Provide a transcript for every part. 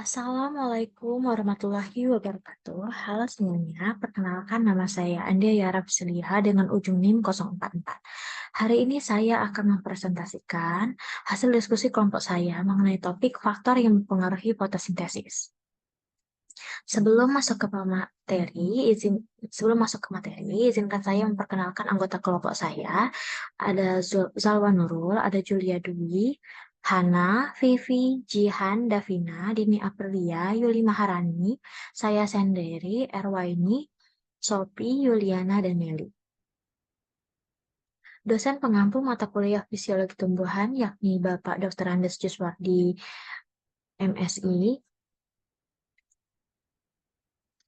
Assalamualaikum warahmatullahi wabarakatuh. Halo semuanya, perkenalkan nama saya Andia Yara Fisliha dengan ujung NIM 044. Hari ini saya akan mempresentasikan hasil diskusi kelompok saya mengenai topik faktor yang mempengaruhi fotosintesis. Sebelum masuk ke materi, sebelum masuk ke materi, izinkan saya memperkenalkan anggota kelompok saya. Ada Zalwa Nurul, ada Julia Dwi, Hana, Vivi, Jihan, Davina, Dini Aprilia, Yuli Maharani, saya sendiri, Erwaini, Sophie, Yuliana, dan Meli. Dosen pengampu mata kuliah Fisiologi Tumbuhan yakni Bapak Dr. Andes Juswardi, MSI.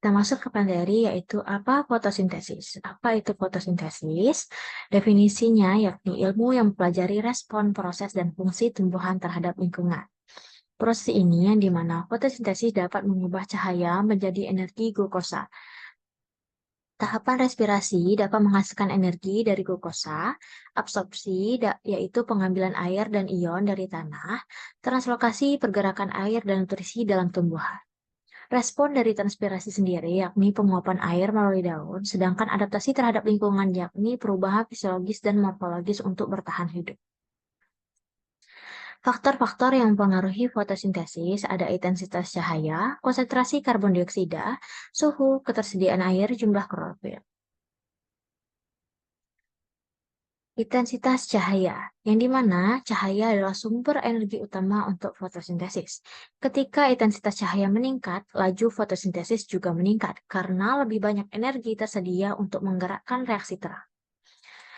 Kita masuk ke materi yaitu apa fotosintesis. Apa itu fotosintesis? Definisinya yakni ilmu yang mempelajari respon, proses, dan fungsi tumbuhan terhadap lingkungan. Proses ini yang dimana fotosintesis dapat mengubah cahaya menjadi energi glukosa. Tahapan respirasi dapat menghasilkan energi dari glukosa, absorpsi yaitu pengambilan air dan ion dari tanah, translokasi pergerakan air dan nutrisi dalam tumbuhan. Respon dari transpirasi sendiri yakni penguapan air melalui daun, sedangkan adaptasi terhadap lingkungan yakni perubahan fisiologis dan morfologis untuk bertahan hidup. Faktor-faktor yang mempengaruhi fotosintesis ada intensitas cahaya, konsentrasi karbon dioksida, suhu, ketersediaan air, jumlah klorofil. Intensitas cahaya, yang dimana cahaya adalah sumber energi utama untuk fotosintesis. Ketika intensitas cahaya meningkat, laju fotosintesis juga meningkat karena lebih banyak energi tersedia untuk menggerakkan reaksi terang.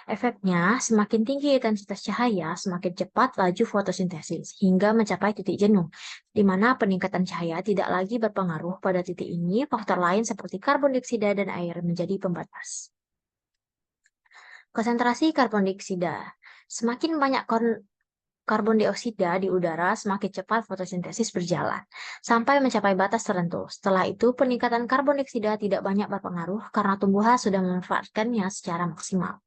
Efeknya, semakin tinggi intensitas cahaya, semakin cepat laju fotosintesis hingga mencapai titik jenuh, di mana peningkatan cahaya tidak lagi berpengaruh pada titik ini, faktor lain seperti karbon dioksida dan air menjadi pembatas. Konsentrasi karbon dioksida. Semakin banyak karbon dioksida di udara, semakin cepat fotosintesis berjalan, sampai mencapai batas tertentu. Setelah itu, peningkatan karbon dioksida tidak banyak berpengaruh karena tumbuhan sudah memanfaatkannya secara maksimal.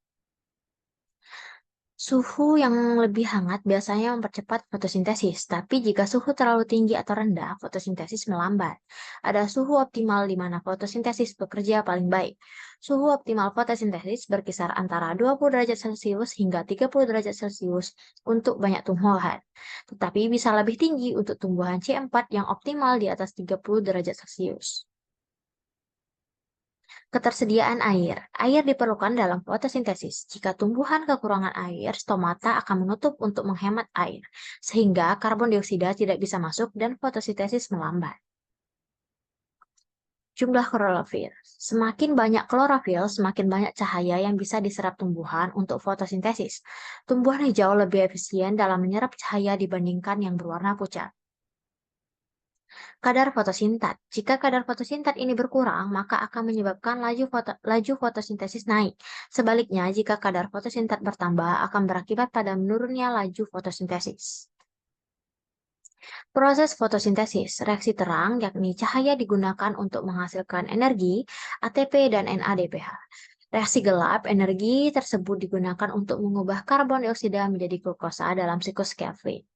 Suhu yang lebih hangat biasanya mempercepat fotosintesis, tapi jika suhu terlalu tinggi atau rendah, fotosintesis melambat. Ada suhu optimal di mana fotosintesis bekerja paling baik. Suhu optimal fotosintesis berkisar antara 20 derajat Celcius hingga 30 derajat Celcius untuk banyak tumbuhan, tetapi bisa lebih tinggi untuk tumbuhan C4 yang optimal di atas 30 derajat Celcius. Ketersediaan air. Air diperlukan dalam fotosintesis. Jika tumbuhan kekurangan air, stomata akan menutup untuk menghemat air, sehingga karbon dioksida tidak bisa masuk dan fotosintesis melambat. Jumlah klorofil. Semakin banyak klorofil, semakin banyak cahaya yang bisa diserap tumbuhan untuk fotosintesis. Tumbuhan hijau lebih efisien dalam menyerap cahaya dibandingkan yang berwarna pucat. Kadar fotosintat. Jika kadar fotosintat ini berkurang, maka akan menyebabkan laju fotosintesis naik. Sebaliknya, jika kadar fotosintat bertambah, akan berakibat pada menurunnya laju fotosintesis. Proses fotosintesis, reaksi terang, yakni cahaya digunakan untuk menghasilkan energi, ATP dan NADPH. Reaksi gelap, energi tersebut digunakan untuk mengubah karbon dioksida menjadi glukosa dalam siklus Calvin.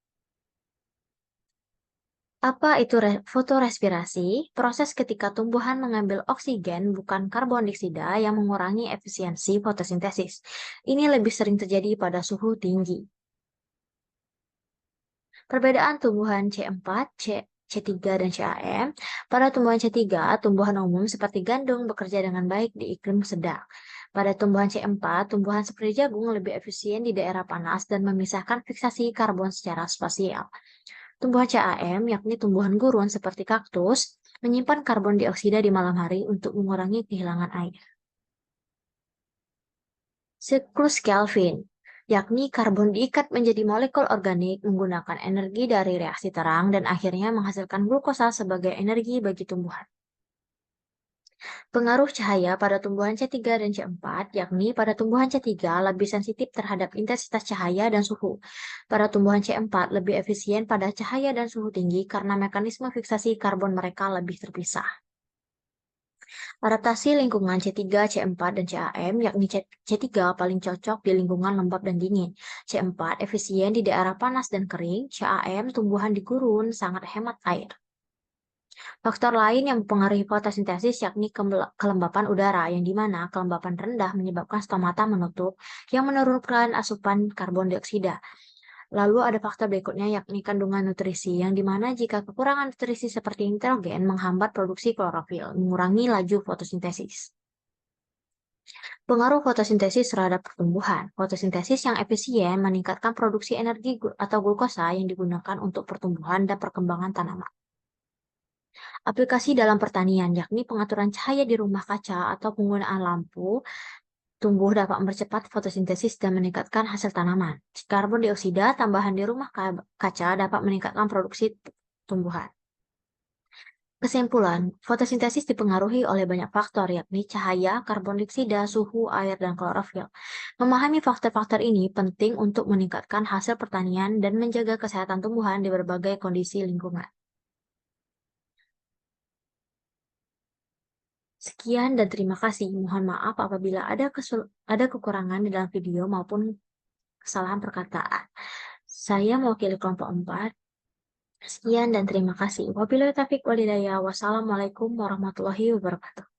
Apa itu fotorespirasi? Proses ketika tumbuhan mengambil oksigen bukan karbon dioksida yang mengurangi efisiensi fotosintesis. Ini lebih sering terjadi pada suhu tinggi. Perbedaan tumbuhan C4, C3, dan CAM. Pada tumbuhan C3, tumbuhan umum seperti gandum bekerja dengan baik di iklim sedang. Pada tumbuhan C4, tumbuhan seperti jagung lebih efisien di daerah panas dan memisahkan fiksasi karbon secara spasial. Tumbuhan CAM, yakni tumbuhan gurun seperti kaktus, menyimpan karbon dioksida di malam hari untuk mengurangi kehilangan air. Siklus Kelvin, yakni karbon diikat menjadi molekul organik menggunakan energi dari reaksi terang dan akhirnya menghasilkan glukosa sebagai energi bagi tumbuhan. Pengaruh cahaya pada tumbuhan C3 dan C4, yakni pada tumbuhan C3 lebih sensitif terhadap intensitas cahaya dan suhu. Pada tumbuhan C4 lebih efisien pada cahaya dan suhu tinggi karena mekanisme fiksasi karbon mereka lebih terpisah. Adaptasi lingkungan C3, C4, dan CAM, yakni C3 paling cocok di lingkungan lembab dan dingin. C4 efisien di daerah panas dan kering, CAM tumbuhan di gurun sangat hemat air. Faktor lain yang mempengaruhi fotosintesis yakni kelembapan udara, yang dimana kelembapan rendah menyebabkan stomata menutup, yang menurunkan asupan karbon dioksida. Lalu ada faktor berikutnya yakni kandungan nutrisi, yang dimana jika kekurangan nutrisi seperti nitrogen menghambat produksi klorofil, mengurangi laju fotosintesis. Pengaruh fotosintesis terhadap pertumbuhan. Fotosintesis yang efisien meningkatkan produksi energi atau glukosa yang digunakan untuk pertumbuhan dan perkembangan tanaman. Aplikasi dalam pertanian, yakni pengaturan cahaya di rumah kaca atau penggunaan lampu tumbuh dapat mempercepat fotosintesis dan meningkatkan hasil tanaman. Karbon dioksida tambahan di rumah kaca dapat meningkatkan produksi tumbuhan. Kesimpulan, fotosintesis dipengaruhi oleh banyak faktor, yakni cahaya, karbon dioksida, suhu, air, dan klorofil. Memahami faktor-faktor ini penting untuk meningkatkan hasil pertanian dan menjaga kesehatan tumbuhan di berbagai kondisi lingkungan. Sekian dan terima kasih. Mohon maaf apabila ada kekurangan di dalam video maupun kesalahan perkataan. Saya mewakili kelompok 4. Sekian dan terima kasih. Wabillahi taufiq walhidayah. Wassalamualaikum warahmatullahi wabarakatuh.